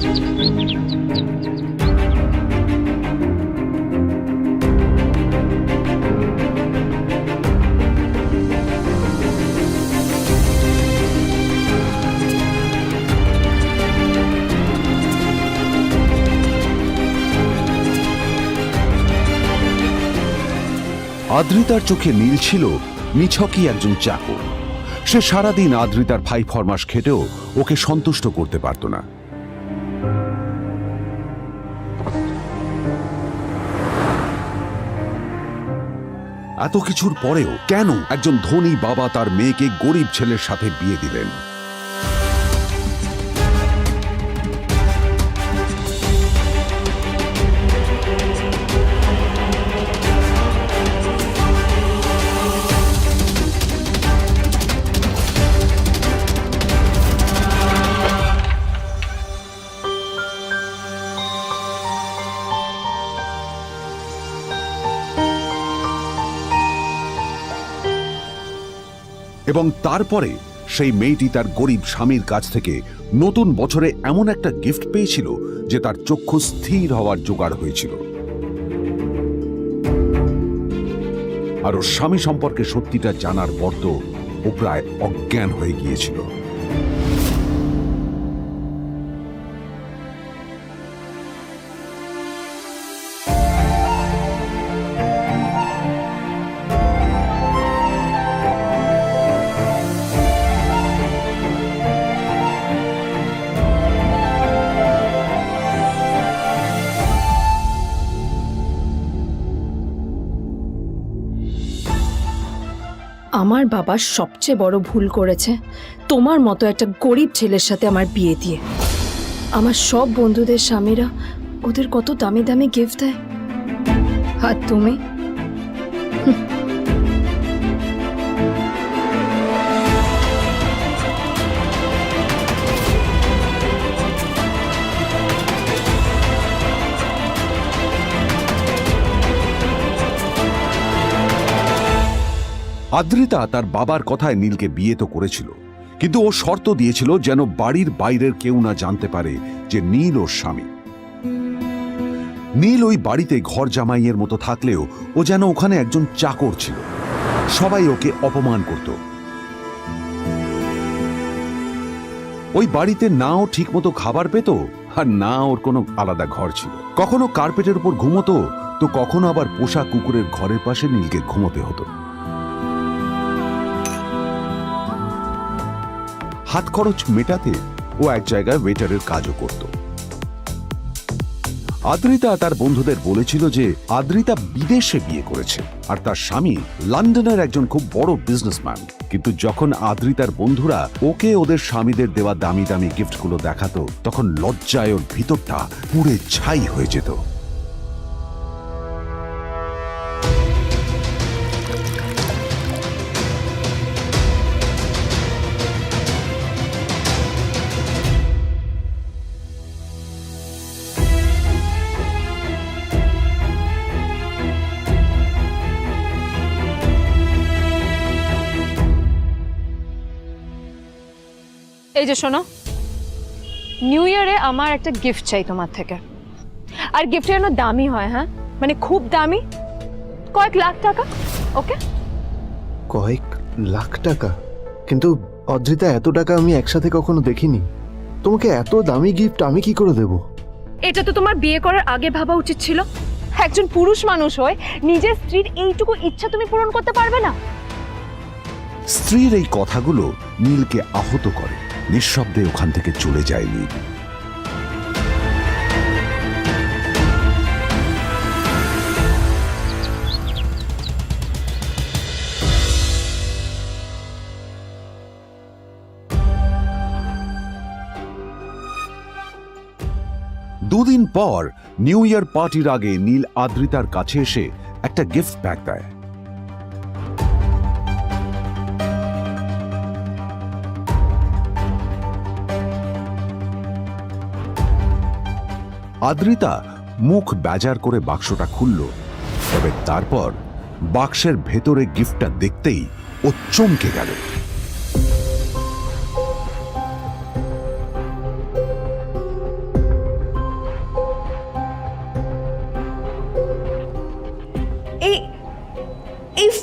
আদ্রিতার চোখে নীল ছিল নিছকই একজন চাকর। সে সারাদিন আদ্রিতার ভাই ফরমাস খেটেও ওকে সন্তুষ্ট করতে পারত না। এত কিছুর পরেও কেন একজন ধনী বাবা তার মেয়েকে গরিব ছেলের সাথে বিয়ে দিলেন? এবং তারপরে সেই মেয়েটি তার গরিব স্বামীর কাছ থেকে নতুন বছরে এমন একটা গিফট পেয়েছিল যে তার চক্ষু স্থির হওয়ার জোগাড় হয়েছিল। আর ওর স্বামী সম্পর্কে সত্যিটা জানার পর তো ও প্রায় অজ্ঞান হয়ে গিয়েছিল। আমার বাবা সবচেয়ে বড় ভুল করেছে তোমার মতো একটা গরিব ছেলের সাথে আমার বিয়ে দিয়ে। আমার সব বন্ধুদের স্বামীরা ওদের কত দামি দামি গিফট দেয়, আর তুমি আদ্রিতা তার বাবার কথায় নীলকে বিয়ে তো করেছিল, কিন্তু ও শর্ত দিয়েছিল যেন বাড়ির বাইরের কেউ না জানতে পারে যে নীল ওর স্বামী। নীল ওই বাড়িতে ঘর জামাইয়ের মতো থাকলেও ও যেন ওখানে একজন চাকর ছিল। সবাই ওকে অপমান করত। ওই বাড়িতে না ও ঠিক মতো খাবার পেত, আর না ওর কোনো আলাদা ঘর ছিল। কখনো কার্পেটের উপর ঘুমোতো, তো কখনো আবার পোষা কুকুরের ঘরের পাশে নীলকে ঘুমোতে হতো। হাত খরচ মেটাতে ও এক জায়গায় ওয়েটারের কাজও করত। আদ্রিতা তার বন্ধুদের বলেছিল যে আদ্রিতা বিদেশে বিয়ে করেছে আর তার স্বামী লন্ডনের একজন খুব বড় বিজনেসম্যান। কিন্তু যখন আদ্রিতার বন্ধুরা ওকে ওদের স্বামীদের দেওয়া দামি দামি গিফটগুলো দেখাতো, তখন লজ্জায় ওর ভিতরটা পুড়ে ছাই হয়ে যেত। এই যে শোনো, নিউ ইয়ারে আমার একটা গিফট চাই তোমার থেকে। আর গিফটটা যেন দামি হয়, হ্যাঁ, মানে খুব দামি, কয়েক লাখ টাকা। ওকে? কয়েক লাখ টাকা? কিন্তু অদ্রিতা, এত টাকা আমি একসাথে কখনো দেখিনি। তোমাকে এত দামি গিফট আমি কি করে দেব? এটা তো তোমার বিয়ে করার আগে ভাবা উচিত ছিল। একজন পুরুষ মানুষ হয়ে নিজের স্ত্রীর এইটুকু ইচ্ছা তুমি পূরণ করতে পারবে না? স্ত্রীর এই কথাগুলো নীলকে আহত করে। নিঃশব্দে ওখান থেকে চলে যায় নীল। দুদিন পর নিউ ইয়ার পার্টির আগে নীল আদ্রিতার কাছে এসে একটা গিফট প্যাক দেয়। আদ্রিতা মুখ বেজার করে বাক্সটা খুলল, তবে তারপর বাক্সের ভেতরে গিফটটা দেখতেই ও চমকে গেল।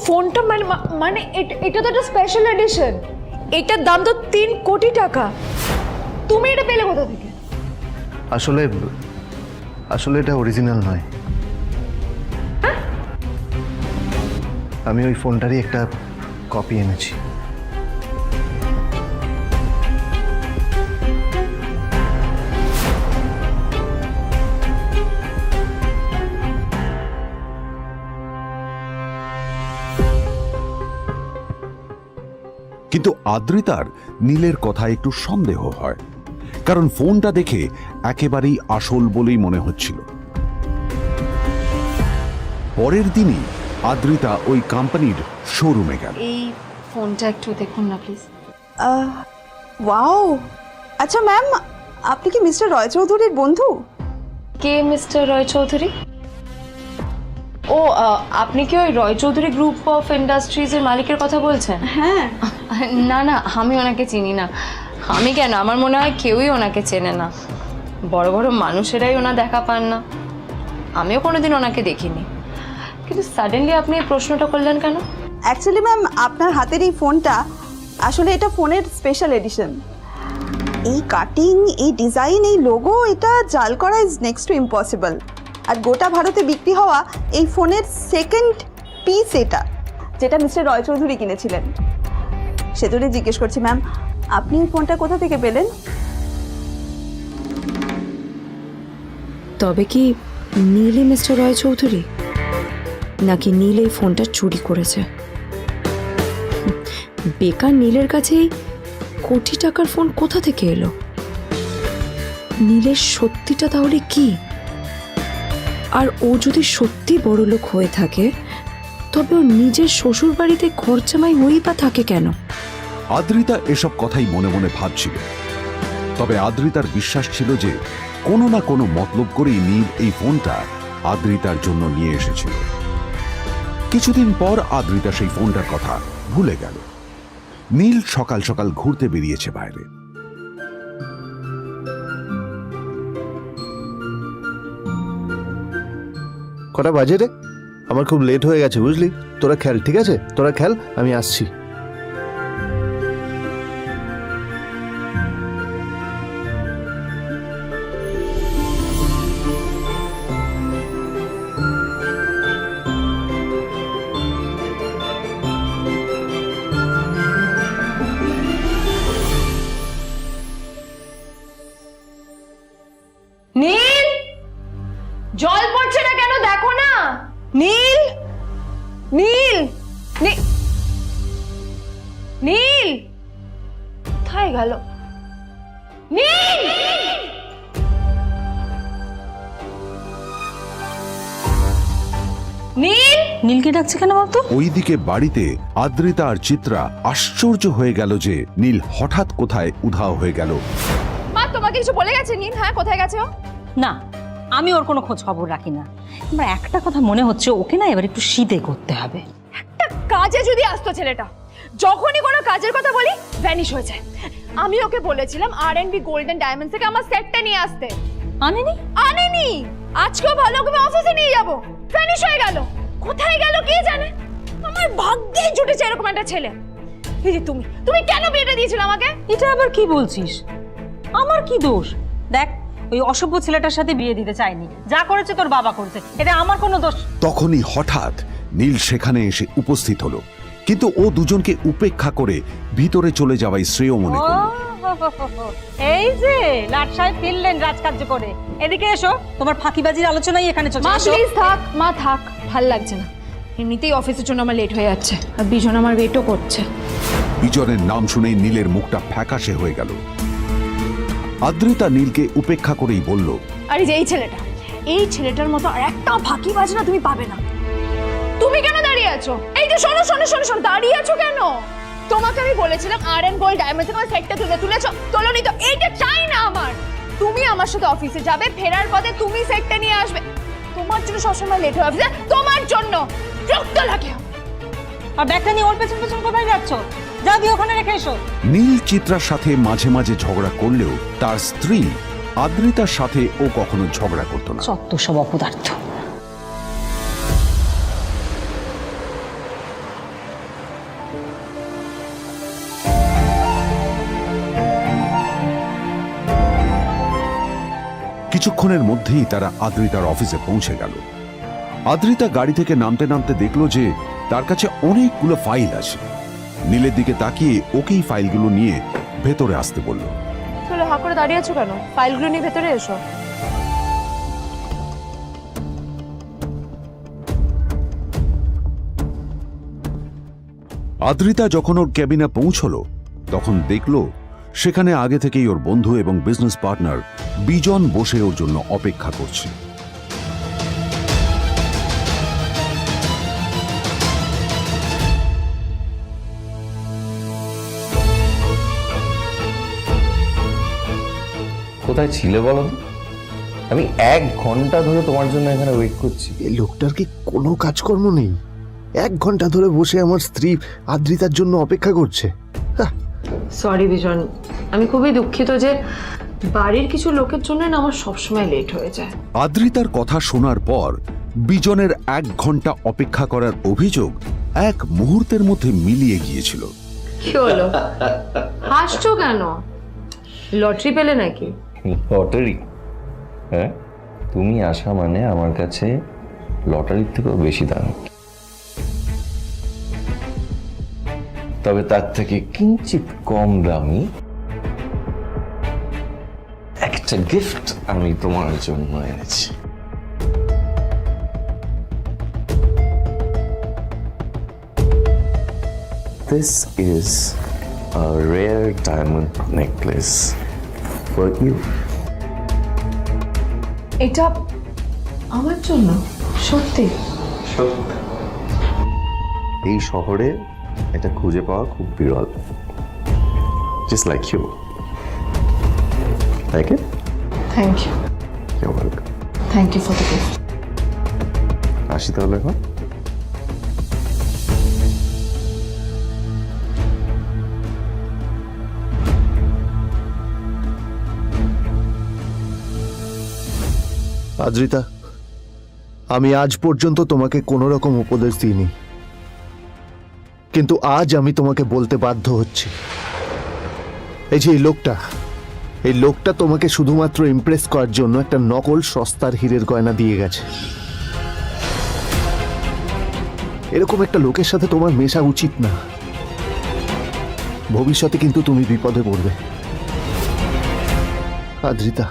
ফোনটা মানে এটা তো একটা স্পেশাল এডিশন, এটার দাম তো 3 কোটি টাকা। তুমি এটা পেলে কোথা থেকে? আসলে আসলে এটা অরিজিনাল নয়। আমি ওই ফোনটারই একটা কপি এনেছি। কিন্তু আদ্রিতার নীলের কথায় একটু সন্দেহ হয়, কারণ ফোনটা দেখে একেবারেই আসল বলেই মনে হচ্ছিল। পরের দিনই আদ্রিতা ওই কোম্পানির শোরুমে গেল। এই ফোনটা একটু দেখুন না প্লিজ। ওয়াও, আচ্ছা ম্যাম, আপনি কি মিস্টার রয় চৌধুরীর বন্ধু? কে মিস্টার রয় চৌধুরী? ও আপনি কি ওই রয় চৌধুরী গ্রুপ অফ ইন্ডাস্ট্রিজের মালিকের কথা বলছেন? হ্যাঁ। না না, আমি ওনাকে চিনি না। আমি কেন, আমার মনে হয় কেউই ওনাকে চেনে না। বড় বড় মানুষেরাই ওনা দেখা পান না। আমিও কোনোদিন ওনাকে দেখিনি, কিন্তু সাডেনলি আপনি এই প্রশ্নটা করলেন কেন? অ্যাকচুয়ালি ম্যাম, আপনার হাতের এই ফোনটা আসলে এটা ফোনের স্পেশাল এডিশন। এই কাটিং, এই ডিজাইন, এই লোগো, এটা জাল করা ইজ নেক্সট টু ইম্পসিবল। আর গোটা ভারতে বিক্রি হওয়া এই ফোনের সেকেন্ড পিস এটা, যেটা মিস্টার রয় চৌধুরী কিনেছিলেন। সেজন্য জিজ্ঞেস করছি ম্যাম, আপনি এই ফোনটা কোথা থেকে পেলেন? তবে কি নীলই মিস্টার রয় চৌধুরী, নাকি নীল এই ফোনটা চুরি করেছে? বেকার নীলের কাছেই কোটি টাকার ফোন কোথা থেকে এলো? নীলের সত্যিটা তাহলে কি? আর ও যদি সত্যি বড়লোক হয়ে থাকে, তবে ও নিজের শ্বশুর বাড়িতে খরচামাই হয়েই বা থাকে কেন? আদ্রিতা এসব কথাই মনে মনে ভাবছিল। তবে আদ্রিতার বিশ্বাস ছিল যে কোনো না কোনো মতলব করেই নীল এই ফোনটা আদ্রিতার জন্য নিয়ে এসেছিল। কিছুদিন পর আদ্রিতা সেই ফোনটার কথা ভুলে গেল। নীল সকাল সকাল ঘুরতে বেরিয়েছে বাইরে। কটা বাজে রে? আমার খুব লেট হয়ে গেছে, বুঝলি? তোরা খেল, ঠিক আছে? তোরা খেল, আমি আসছি। নীল, জল পড়ছে না কেন, দেখো না। নীল, নীল, নীল কোথায় গেল? নীল, নীল, নীলকে ডাকছে কেন বলতো? ওইদিকে বাড়িতে আদ্রিতা আর চিত্রা আশ্চর্য হয়ে গেল যে নীল হঠাৎ কোথায় উধাও হয়ে গেল। মা তোমাকে কিছু বলে গেছে নীল? হ্যাঁ, কোথায় গেছে ও? না, আমি ওর কোনো খোঁজ খবর রাখি না। আমার একটা কথা মনে হচ্ছে, ওকে না এবার একটু শীতে করতে হবে। একটা কাজে যদি আসতো ছেলেটা, যখনই কোনো কাজের কথা বলি ভ্যানিশ হয়ে যায়। আমি ওকে বলেছিলাম আর&বি গোল্ডেন ডায়মন্ডস থেকে আমার সেটটা নিয়ে আসতে, আনেনি। আনেনি। আজকেও ভালো করে অফিসে নিয়ে যাব, ভ্যানিশ হয়ে গেল। কোথায় গেল কে জানে। আমার ভাগ্যেই জুটেছে এরকম একটা ছেলে। এই যে তুমি কেন বিয়েটা দিয়েছিলে আমাকে? এটা আবার কি বলছিস? আমার কি দোষ? দেখ, ওই অসভ্য ছেলেটার সাথে বিয়ে দিতে চাইনি। যা করেছে তোর বাবা করেছে, এটা আমার কোনো দোষ। তখনই হঠাৎ নীল সেখানে এসে উপস্থিত হলো, কিন্তু ও দুজনকে উপেক্ষা করে ভিতরে চলে যাওয়াই শ্রেয় মনে করল। এই যে লাট সাহেব ফিরলেন রাজকার্য করে। এদিকে এসো, তোমার ফাঁকিবাজির আলোচনাই এখানে চলছে। মা এসো। প্লিজ থাক, মা থাক, ভাল লাগছে না। এমনিতেই অফিসের জন্য আমার লেট হয়ে যাচ্ছে, আর বিজন আমার ওয়েটও করছে। বিজনের নাম শুনেই নীলের মুখটা ফ্যাকাশে হয়ে গেল। আদ্রিতা নীলকে উপেক্ষা করেই বলল, আরে যে এই ছেলেটার মতো আর একটা ফাঁকিবাজ না তুমি পাবে না। তুমি কেন দাঁড়িয়ে আছো? এই যে শোনো শোনো শোনো শোনো, দাঁড়িয়ে আছো কেন? তোমাকে আমি বলেছিলাম আর&বি গোল্ড ডায়মন্ডস থেকে সেটটা তুলেছো, তোলোনি তো। এইটা চাই না আমার। তুমি আমার সাথে অফিসে যাবে, ফেরার পথে তুমি সেটটা নিয়ে আসবে। তোমার জন্য সবসময় লেট হয় অফিসে, তোমার জন্য বিরক্ত লাগে। আর ব্যাগটা নিয়ে ওর পেছন পেছন কোথায় যাচ্ছ? যা দিয়ে ওখানে রেখে এসো। নীল চিত্রার সাথে মাঝে মাঝে ঝগড়া করলেও তার স্ত্রী আদ্রিতার সাথে ও কখনো ঝগড়া করত না। সত্য সব অপদার্থ। কিছুক্ষণের মধ্যেই তারা আদ্রিতার অফিসে পৌঁছে গেল। আদ্রিতা গাড়ি থেকে নামতে নামতে দেখলো যে তার কাছে অনেকগুলো ফাইল আছে। নীলের দিকে তাকিয়ে ওকেই ফাইলগুলো নিয়ে ভেতরে আসতে বলল। চলো, হা করে দাঁড়িয়ে আছো কেন? ফাইলগুলো নিয়ে ভেতরে এসো। আদ্রিতা যখন ওর ক্যাবিনে পৌঁছলো তখন দেখলো সেখানে আগে থেকেই ওর বন্ধু এবং বিজনেস পার্টনার বিজন বসে ওর জন্য অপেক্ষা করছে। কোথায় ছিলে বলো তো? আমি 1 ঘন্টা ধরে তোমার জন্য এখানে ওয়েট করছি। এই লোকটার কি কোনো কাজকর্ম নেই? 1 ঘন্টা ধরে বসে আমার স্ত্রী আদ্রিতার জন্য অপেক্ষা করছে। সরি বিজন, আমি খুবই দুঃখিত যে বাড়ির কিছু লোকের জন্য না আমার সবসময় লেট হয়ে যায়। আদ্রিতার কথা শোনার পর বিজনের 1 ঘন্টা অপেক্ষা করার অভিযোগ 1 মুহূর্তের মধ্যে মিলিয়ে গিয়েছিল। কি হলো, হাসছো কেন? লটারি পেলে নাকি? লটারি? হ্যাঁ, তুমি আসা মানে আমার কাছে লটারির থেকেও বেশি দাম। তবে তার থেকে কিঞ্চিত কম দামি একটা গিফট আমি তোমার জন্য এনেছি। This is a rare diamond necklace for you. এটা আমার জন্য? সত্যি? এই শহরে এটা খুঁজে পাওয়া খুব বিরল। Just like you. Like it? Thank you. You're welcome. Thank you for the gift. আসি তাহলে এখন। আদ্রিতা, আমি আজ পর্যন্ত তোমাকে কোনো রকম উপদেশ দিইনি, কিন্তু আজ আমি তোমাকে বলতে বাধ্য হচ্ছি। এই যে এই লোকটা তোমাকে শুধুমাত্র ইমপ্রেস করার জন্য একটা নকল সস্তার হীরের গয়না দিয়ে গেছে। এরকম একটা লোকের সাথে তোমার মেশা উচিত না। ভবিষ্যতে কিন্তু তুমি বিপদে পড়বে। আদ্রিতা,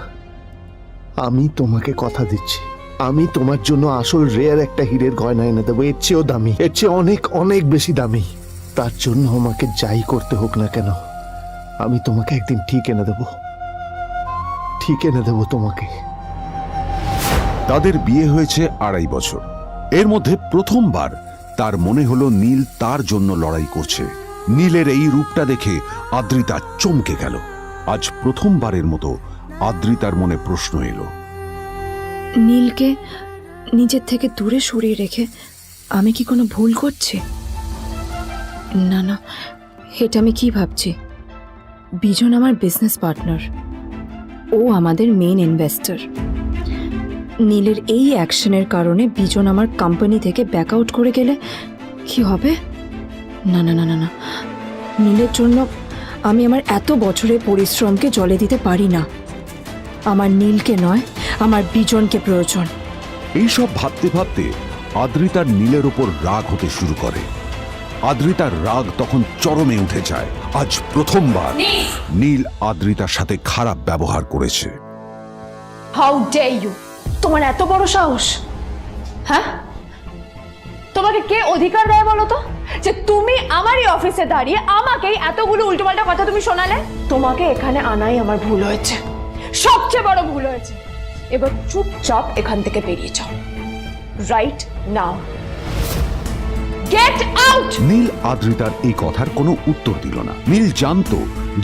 আমি তোমাকে কথা দিচ্ছি, আমি তোমার জন্য আসল রেয়ার একটা হীরের গয়না এনে দেবো, এর চেয়েও দামি, এর চেয়ে অনেক অনেক বেশি দামি। তার জন্য আমাকে যাই করতে হোক না কেন, আমি তোমাকে একদিন ঠিক এনে দেবো তোমাকে। তাদের বিয়ে হয়েছে 2.5 বছর। এর মধ্যে প্রথমবার তার মনে হলো নীল তার জন্য লড়াই করছে। নীলের এই রূপটা দেখে আদ্রিতা চমকে গেল। আজ প্রথমবারের মতো আদ্রিতার মনে প্রশ্ন এলো, নীলকে নিজের থেকে দূরে সরিয়ে রেখে আমি কি কোনো ভুল করছি? না না, এটা আমি কি ভাবছি? বিজন আমার বিজনেস পার্টনার, ও আমাদের মেন ইনভেস্টর। নীলের এই অ্যাকশনের কারণে বিজন আমার কোম্পানি থেকে ব্যাক আউট করে গেলে কি হবে? না না না না না, নীলের জন্য আমি আমার এত বছরের পরিশ্রমকে জলে দিতে পারি না। আমার নীলকে নয়, আমার বিজনকে প্রয়োজন। এইসব ভাবতে ভাবতে আদ্রিতার নীলের ওপর রাগ হতে শুরু করে। আদ্রিতার রাগ তখন চরমে উঠে যায়। আজ প্রথমবার নীল আদ্রিতার সাথে খারাপ ব্যবহার করেছে। How dare you! তোমার এত বড় সাহস! হ্যাঁ, তোমাকে কে অধিকার দেয় বলো তো যে তুমি আমারই অফিসে দাঁড়িয়ে আমাকেই এতগুলো উল্টোপাল্টা কথা তুমি শোনালে? তোমাকে এখানে আনাই আমার ভুল হয়েছে, সবচেয়ে বড় ভুল হয়েছে। এবার চুপচাপ এখান থেকে বেরিয়ে যাও, right now. Get out! Neel আদ্রিতার এই কথার কোনো উত্তর দিল না। নীল জানতো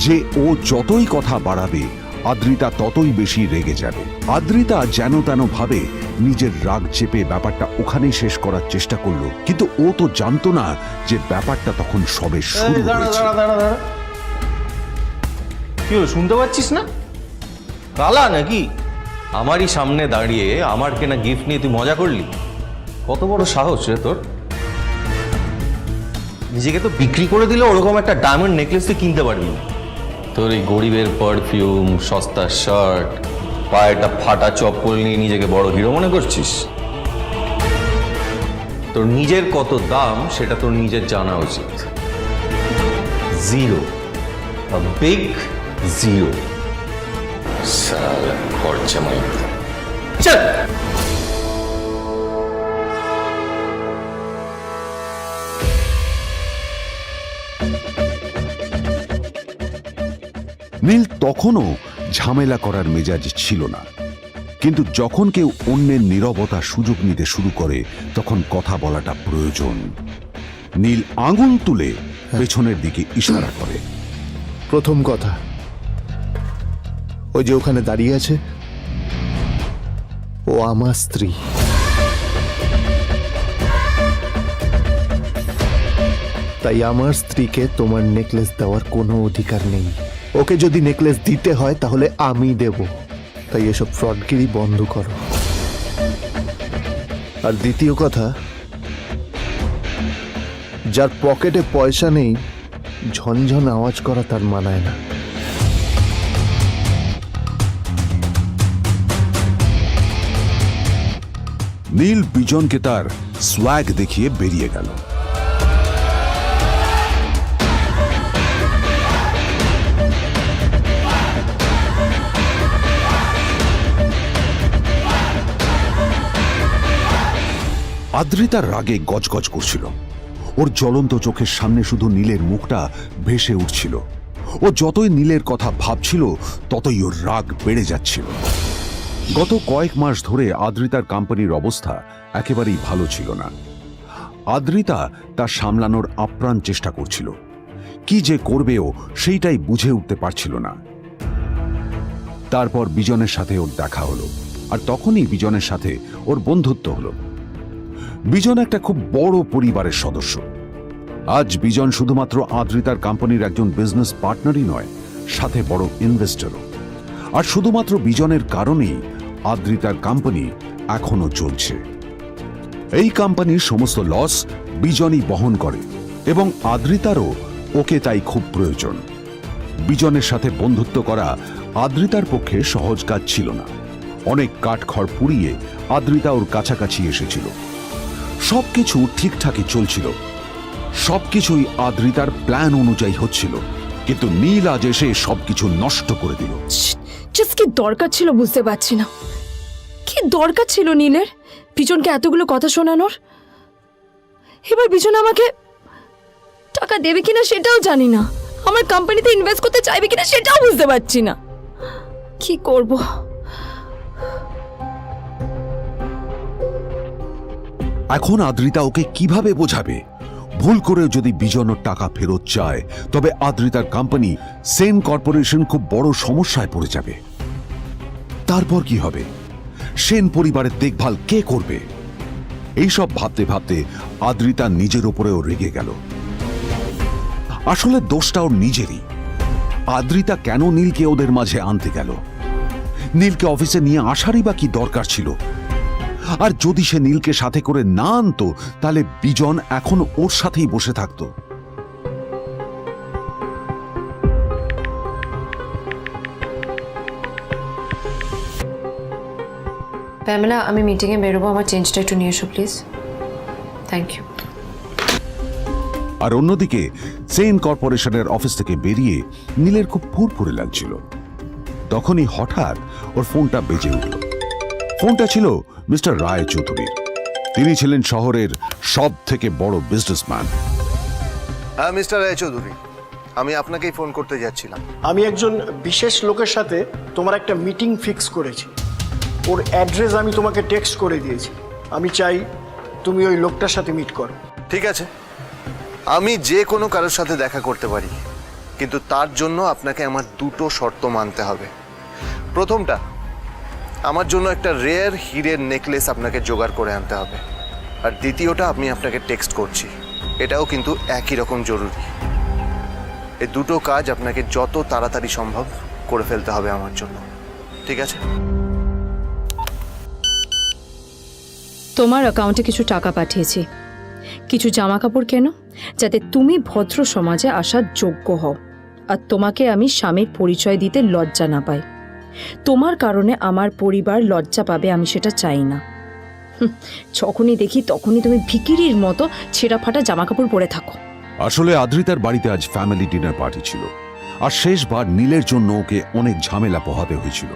যে ও যতই কথা বাড়াবে আদ্রিতা ততই বেশি রেগে যাবে। আদ্রিতা যেন তেন ভাবে নিজের রাগ চেপে ব্যাপারটা ওখানেই শেষ করার চেষ্টা করলো, কিন্তু ও তো জানতো না যে ব্যাপারটা তখন সবে শুরু হয়েছে। কি হলো, শুনতে পাচ্ছিস না? কালা নাকি? আমারই সামনে দাঁড়িয়ে আমার কেনা গিফট নিয়ে তুই মজা করলি? কত বড় সাহস রে তোর! নিজেকে তো বিক্রি করে দিলে ওরকম একটা ডায়মন্ড নেকলেস তুই কিনতে পারবি। তোর এই গরিবের পারফিউম, সস্তা শার্ট, পায়ে একটা ফাটা চপ্পল নিয়ে নিজেকে বড় হিরো মনে করছিস? তোর নিজের কত দাম সেটা তোর নিজের জানা উচিত। Zero, big zero. সালা খরচা মাই চল। নীল তখনও ঝামেলা করার মেজাজ ছিল না, কিন্তু যখন কেউ অন্যের নীরবতা সুযোগ নিতে শুরু করে তখন কথা বলাটা প্রয়োজন। নীল আঙুল তুলে পেছনের দিকে ইশারা করে। প্রথম কথা, ওই যে ওখানে দাঁড়িয়ে আছে, ও আমার স্ত্রী। তাই আমার স্ত্রীকে তোমার নেকলেস দেওয়ার কোনো অধিকার নেই। ওকে যদি নেকলেস দিতে হয় তাহলে আমি দেব। তাই এসব ফ্রডগিরি বন্ধ করো। আর দ্বিতীয় কথা, যার পকেটে পয়সা নেই ঝনঝন আওয়াজ করা তার মানায় না। নীল বিজনকে তার সোয়াগ দেখিয়ে বেরিয়ে গেল। আদ্রিতার রাগে গজগজ করছিল। ওর জ্বলন্ত চোখের সামনে শুধু নীলের মুখটা ভেসে উঠছিল। ও যতই নীলের কথা ভাবছিল ততই ওর রাগ বেড়ে যাচ্ছিল। গত কয়েক মাস ধরে আদ্রিতার কোম্পানির অবস্থা একেবারেই ভালো ছিল না। আদ্রিতা তা সামলানোর আপ্রাণ চেষ্টা করছিল। কি যে করবেও সেইটাই বুঝে উঠতে পারছিল না। তারপর বিজনের সাথে ওর দেখা হলো, আর তখনই বিজনের সাথে ওর বন্ধুত্ব হলো। বিজন একটা খুব বড় পরিবারের সদস্য। আজ বিজন শুধুমাত্র আদ্রিতার কোম্পানির একজন বিজনেস পার্টনারই নয়, সাথে বড় ইনভেস্টরও। আর শুধুমাত্র বিজনের কারণেই আদ্রিতার কোম্পানি এখনো চলছে। এই কোম্পানির সমস্ত লস বিজনই বহন করে এবং আদ্রিতারও ওকে তাই খুব প্রয়োজন। বিজনের সাথে বন্ধুত্ব করা আদ্রিতার পক্ষে সহজ কাজ ছিল না। অনেক কাঠখড় পুড়িয়ে আদ্রিতা ওর কাছাকাছি এসেছিল। সবকিছু ঠিকঠাকই চলছিল, সবকিছুই আদ্রিতার প্ল্যান অনুযায়ী হচ্ছিল, কিন্তু নীল আজ এসে সবকিছু নষ্ট করে দিল। জাস্ট কি দরকার ছিল বুঝতে পারছি না। কি দরকার ছিল নীলের বিজনকে এতগুলো কথা শোনানোর? এবার বিজন আমাকে টাকা দেবে কিনা সেটাও জানি না। আমার কোম্পানিতে ইনভেস্ট করতে চাইবে কিনা সেটাও বুঝতে পারছি না। কি করব? এখন আদ্রিতা ওকে কিভাবে বোঝাবে? ভুল করে যদি বিজন ওর টাকা ফেরত চায় তবে আদ্রিতার কোম্পানি সেন কর্পোরেশন খুব বড় সমস্যায় পড়ে যাবে। তারপর কি হবে? সেন পরিবারের দেখভাল কে করবে? এইসব ভাবতে ভাবতে আদ্রিতা নিজের ওপরেও রেগে গেল। আসলে দোষটা ওর নিজেরই। আদ্রিতা কেন নীলকে ওদের মাঝে আনতে গেল? নীলকে অফিসে নিয়ে আসারই বা কি দরকার ছিল? আর যদি সে নীলকে সাথে করে না আনতো তাহলে বিজন এখন ওর সাথেই বসে থাকতো। প্যামেলা, আমি মিটিংয়ে বেরোবো, আমার চেঞ্জটা একটু নিয়ে এসো প্লিজ। Thank you. আর অন্যদিকে সেন কর্পোরেশনের অফিস থেকে বেরিয়ে নীলের খুব ফুরফুরে লাগছিল। তখনই হঠাৎ ওর ফোনটা বেজে উঠল। ফোনটা ছিল মিস্টার রায় চৌধুরীর। তিনি ছিলেন শহরের সব থেকে বড় বিজনেসম্যান। হ্যাঁ মিস্টার রায়চৌধুরী, আমি আপনাকেই ফোন করতে যাচ্ছিলাম। আমি একজন বিশেষ লোকের সাথে তোমার একটা মিটিং ফিক্স করেছি। ওর অ্যাড্রেস আমি তোমাকে টেক্সট করে দিয়েছি। আমি চাই তুমি ওই লোকটার সাথে মিট করো। ঠিক আছে, আমি যে কোনো কারোর সাথে দেখা করতে পারি, কিন্তু তার জন্য আপনাকে আমার দুটো শর্ত মানতে হবে। প্রথমটা, আমার জন্য একটা রেয়ার হীরের নেকলেস আপনাকে জোগাড় করে আনতে হবে। আর দ্বিতীয়টা, আমি আপনাকে টেক্সট করছি, এটাও কিন্তু একই রকম জরুরি। এই দুটো কাজ আপনাকে যত তাড়াতাড়ি সম্ভব করে ফেলতে হবে আমার জন্য, ঠিক আছে? তোমার অ্যাকাউন্টে কিছু টাকা পাঠিয়েছি। কিছু জামা কাপড় কেনো, যাতে তুমি ভদ্র সমাজে আসার যোগ্য হও আর তোমাকে আমি স্বামীর পরিচয় দিতে লজ্জা না পাই। তোমার কারণে আমার পরিবার লজ্জা পাবে, আমি সেটা চাই না। যখনই দেখি তখনই তুমি ভিখিরির মতো ছেঁড়া ফাটা জামা কাপড় পরে থাকো। আসলে আদ্রিতার বাড়িতে আজ ফ্যামিলি ডিনার পার্টি ছিল, আর শেষবার নীলের জন্য ওকে অনেক ঝামেলা পোহাতে হয়েছিল।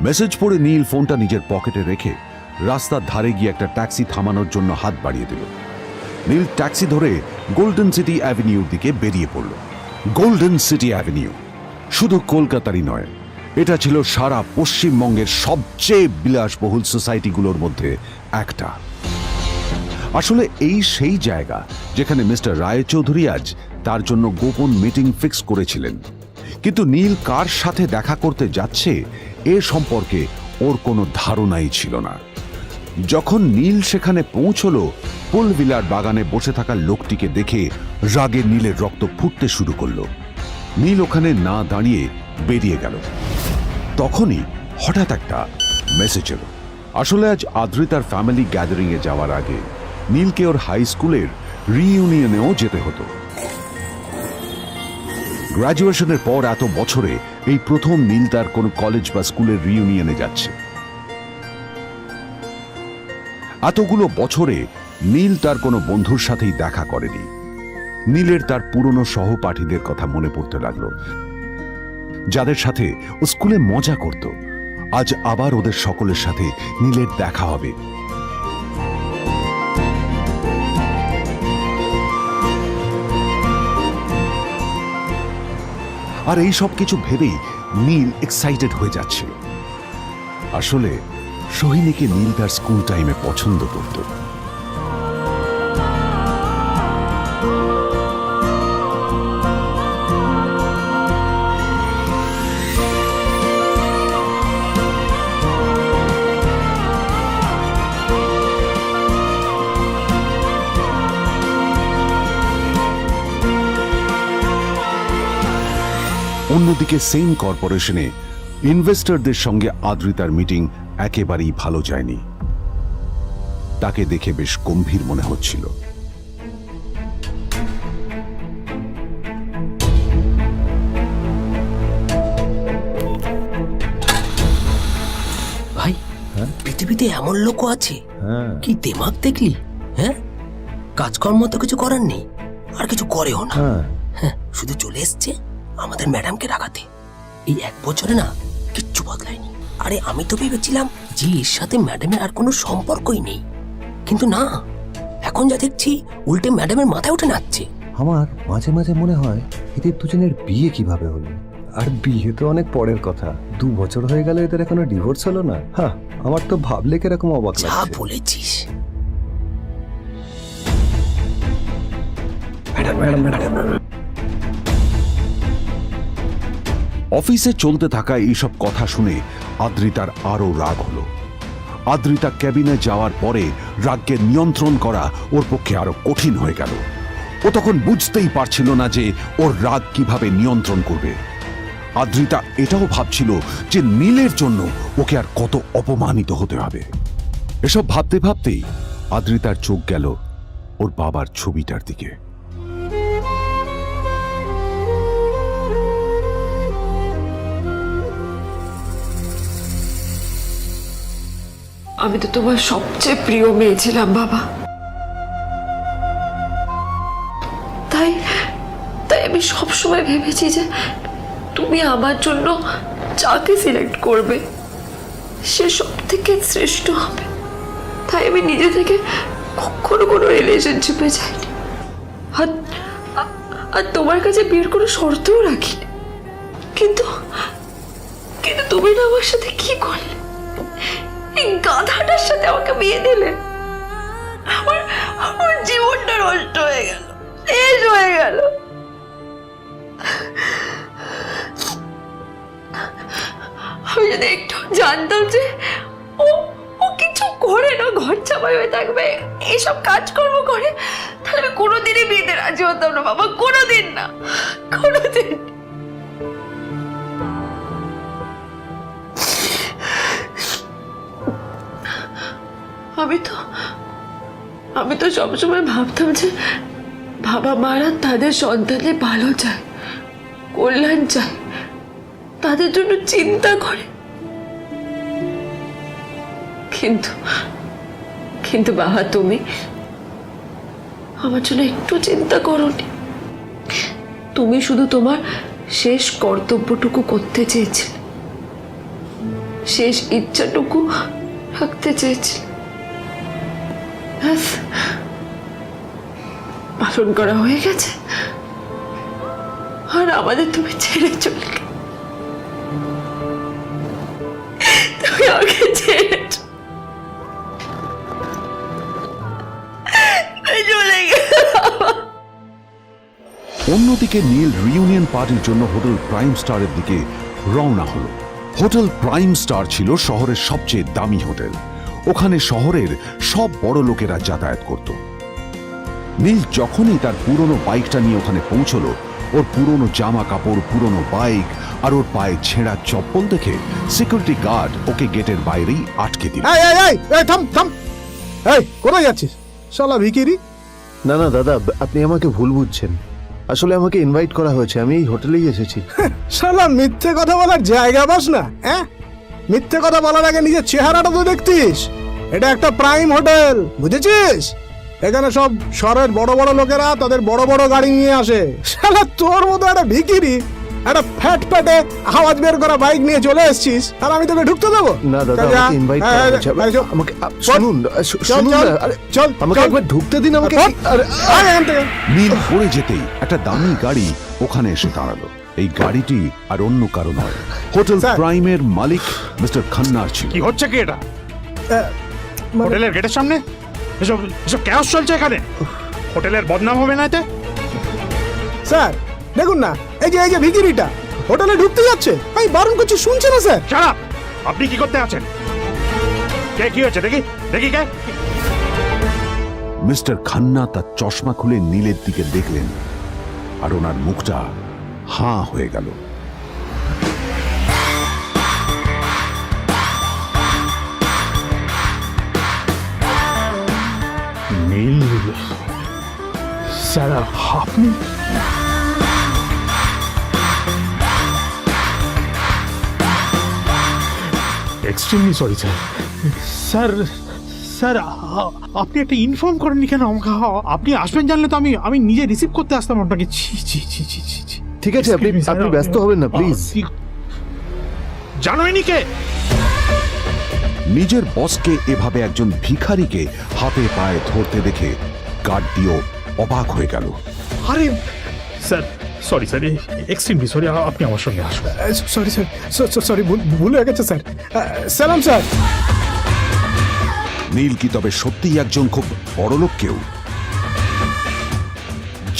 মেসেজ পড়ে নীল ফোনটা নিজের পকেটে রেখে রাস্তার ধারে গিয়ে একটা ট্যাক্সি থামানোর জন্য হাত বাড়িয়ে দিল। নীল ট্যাক্সি ধরে গোল্ডেন সিটি অ্যাভিনিউর দিকে বেরিয়ে পড়ল। গোল্ডেন সিটি অ্যাভিনিউ শুধু কলকাতারই নয়, এটা ছিল সারা পশ্চিমবঙ্গের সবচেয়ে বিলাসবহুল সোসাইটিগুলোর মধ্যে একটা। আসলে এই সেই জায়গা যেখানে মিস্টার রায়চৌধুরী আজ তার জন্য গোপন মিটিং ফিক্স করেছিলেন। কিন্তু নীল কার সাথে দেখা করতে যাচ্ছে এ সম্পর্কে ওর কোনো ধারণাই ছিল না। যখন নীল সেখানে পৌঁছলো, পুলভিলার বাগানে বসে থাকা লোকটিকে দেখে রাগে নীলের রক্ত ফুটতে শুরু করলো। নীল ওখানে না দাঁড়িয়ে বেরিয়ে গেল। তখনই হঠাৎ একটা মেসেজ এলো। আসলে আজ আদ্রিতার ফ্যামিলি গ্যাদারিং এ যাওয়ার আগে নীলকে ওর হাই স্কুলের রিইউনিয়নেও যেতে হতো। গ্র্যাজুয়েশনের পর এত বছরে এই প্রথম নীল তার কোনো কলেজ বা স্কুলের রিইউনিয়নে যাচ্ছে। এতগুলো বছরে নীল তার কোনো বন্ধুর সাথেই দেখা করেনি। নীলের তার পুরনো সহপাঠীদের কথা মনে পড়তে লাগলো, যাদের সাথে ও স্কুলে মজা করত। আজ আবার ওদের সকলের সাথে নীলের দেখা হবে। আর এই সব কিছু ভেবেই নীল এক্সাইটেড হয়ে যাচ্ছিল। আসলে সোহিনীকে নীল তার স্কুল টাইমে পছন্দ করত। অন্যদিকে সেম কর্পোরেশনে ইনভেস্টরদের সঙ্গে আদ্রিতার মিটিং একেবারেই ভালো যায়নি। তাকে দেখে বেশ গম্ভীর মনে হচ্ছিল। ভাই, পৃথিবীতে এমন লোকও আছে, কি দিমাগ দেখলি? হ্যাঁ, কাজকর্ম তো কিছু করার নেই, আর কিছু করেও না। হ্যাঁ, শুধু চলে এসছে আমাদের ম্যাডামকে রাখাতে। এই 1 বছরে না কিচ্ছু বদলায়নি। আরে আমি তো ভেবেছিলাম যে এর সাথে ম্যাডামের আর কোনো সম্পর্কই নেই, কিন্তু না, এখন যা দেখছি উল্টে ম্যাডামের মাথায় উঠে নাচছে। আমার মাঝে মাঝে মনে হয় এদের দুজনের বিয়ে কিভাবে হলো। আর বিয়ে তো অনেক পরের কথা, 2 বছর হয়ে গেল এদের এখনো ডিভোর্স হলো না। হ্যাঁ, আমার তো ভাবলে কিরকম অবাক যা লাগছে। বলেছিস। অফিসে চলতে থাকা এইসব কথা শুনে আদ্রিতার আরো রাগ হলো। আদ্রিতা ক্যাবিনে যাওয়ার পরে রাগকে নিয়ন্ত্রণ করা ওর পক্ষে আরো কঠিন হয়ে গেল। ও তখন বুঝতেই পারছিল না যে ওর রাগ কিভাবে নিয়ন্ত্রণ করবে। আদ্রিতা এটাও ভাবছিল যে নীলের জন্য ওকে আর কত অপমানিত হতে হবে। এসব ভাবতে ভাবতেই আদ্রিতার চোখ গেল ওর বাবার ছবিটার দিকে। আমি তো তোমার সবচেয়ে প্রিয় মেয়ে ছিলাম বাবা, তাই তাই আমি সবসময় ভেবেছি যে তুমি আমার জন্য যাকে সিলেক্ট করবে সে সব থেকে শ্রেষ্ঠ হবে। তাই আমি নিজে থেকে কখনো কোনো রিলেশনশিপে যাইনি, আর তোমার কাছে বিয়ের কোনো শর্তও রাখিনি। কিন্তু কিন্তু তুমি না আমার সাথে কি করলে? এই গাধাটার সাথে আমাকে বিয়ে দিলে। আমার জীবনটা নষ্ট হয়ে গেল, শেষ হয়ে গেল। আমি যদি একটু জানতাম যে ও ও কিছু করে না, ঘর চাপাই হয়ে থাকবে, এইসব কাজকর্ম করে, তাহলে আমি কোনোদিনই বিয়েতে রাজি হতাম না বাবা, কোনোদিন না, কোনোদিন। আমি তো সবসময় ভাবতাম যে বাবা মারা তাদের সন্তানের ভালো চায়, কল্যাণ চায়, তাদের জন্য চিন্তা করে। কিন্তু কিন্তু বাবা, তুমি আমার জন্য একটু চিন্তা করোনি। তুমি শুধু তোমার শেষ কর্তব্যটুকু করতে চেয়েছিলে, শেষ ইচ্ছাটুকু রাখতে চেয়েছিলে, ব্যাস পালন করা হয়ে গেছে। আর আমাদের তুমি ছেড়ে চলে গেলে, তুমি আমাকে ছেড়ে চলে গেলে। অন্যদিকে নীল রিইউনিয়ন পার্টির জন্য হোটেল প্রাইম স্টারের দিকে রওনা হলো। হোটেল প্রাইম স্টার ছিল শহরের সবচেয়ে দামি হোটেল। ওখানে শহরের সব বড় লোকেরা যাতায়াত করত। নীল যখনই তার পুরনো বাইকটা নিয়ে ওখানে পৌঁছলো, ওর পুরনো জামা কাপড়, পুরনো বাইক আর ওর পায়ে ছেঁড়া চপ্পল দেখে সিকিউরিটি গার্ড ওকে গেটের বাইরেই আটকে দিল। থাম থাম, এই কোথায় যাচ্ছিস শালা ভিকিরি? না না দাদা, আপনি আমাকে ভুল বুঝছেন। আসলে আমাকে ইনভাইট করা হয়েছে, আমি এই হোটেলেই এসেছি। শালা মিথ্যে কথা বলার জায়গা পাস না? হ্যাঁ, মিথ্যে কথা বলার আগে নিজের চেহারাটা তো দেখতিস। এটা একটা প্রাইম হোটেল, বুঝেছিস? এখানে সব শহরের বড় বড় লোকেরা তাদের বড় বড় গাড়ি নিয়ে আসে। শালা তোর মতো একটা ভিকিরি একটা ফ্যাট প্যাটে আওয়াজ বের করা বাইক নিয়ে চলে এসেছিস, আর আমি তোকে ঢুকতে দেবো না দাদা, আমাকে ইনভাইট করা হয়েছে। আমাকে শুনুন শুনুন, আরে চল আমাকে একবার ঢুকতে দিন আমাকে। নীল পড়ে যেতেই একটা দামি গাড়ি ওখানে এসে দাঁড়ালো। এই গাড়িটি আর অন্য কারো নয়, হোটেল স্যার। প্রাইমের মালিক মিস্টার খান্নার ছিল। কি হচ্ছে কি এটা? হোটেলের গেটের সামনে এসব এসব ক্যাশ চলছে এখানে। হোটেলের বদনাম হবে না এতে? স্যার দেখুন না, এই যে ভিকিরিটা হোটেলে ঢুকতে যাচ্ছে, আমি বারণ করছি, শুনছে না স্যার? শালা, আপনি কি করতে আছেন? কে, কি হয়েছে দেখি দেখি কে? মিস্টার খান্না তার চশমা খুলে নীলের দিকে দেখলেন, আর ওনার মুখটা হাঁ হয়ে গেল। নীল স্যার, আপনি? Extremely sorry sir. Sir sir, আপনি একটা ইনফর্ম করেননি কেন আমাকে? আপনি আসবেন জানলে তো আমি নিজে রিসিভ করতে আসতাম আপনাকে। ছি ছি ছি ছি ছি ছি। ঠিক আছে, আপনি আপনি ব্যস্ত হবেন না প্লিজ। জানোইনি কে? নিজের বসকে এভাবে একজন ভিখারিকে হাতে পায়ে ধরতে দেখে গার্ডটিও অবাক হয়ে গেল। আরে sir, sorry sir, extremely sorry, আপনি আমার সঙ্গে আসুন। সরি স্যার, সরি, ভুল হয়ে গেছে স্যার। সালাম স্যার। নীল কি তবে সত্যিই একজন খুব বড়লোক কেউ?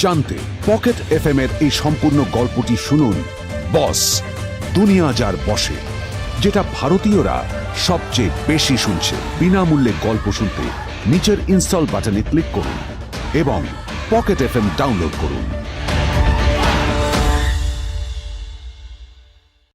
জানতে পকেট এফএম এর এই সম্পূর্ণ গল্পটি শুনুন, বস দুনিয়া যার বসে, যেটা ভারতীয়রা সবচেয়ে বেশি শুনছে। বিনামূল্যে গল্প শুনতে নিচের ইনস্টল বাটনে ক্লিক করুন এবং পকেট এফএম ডাউনলোড করুন।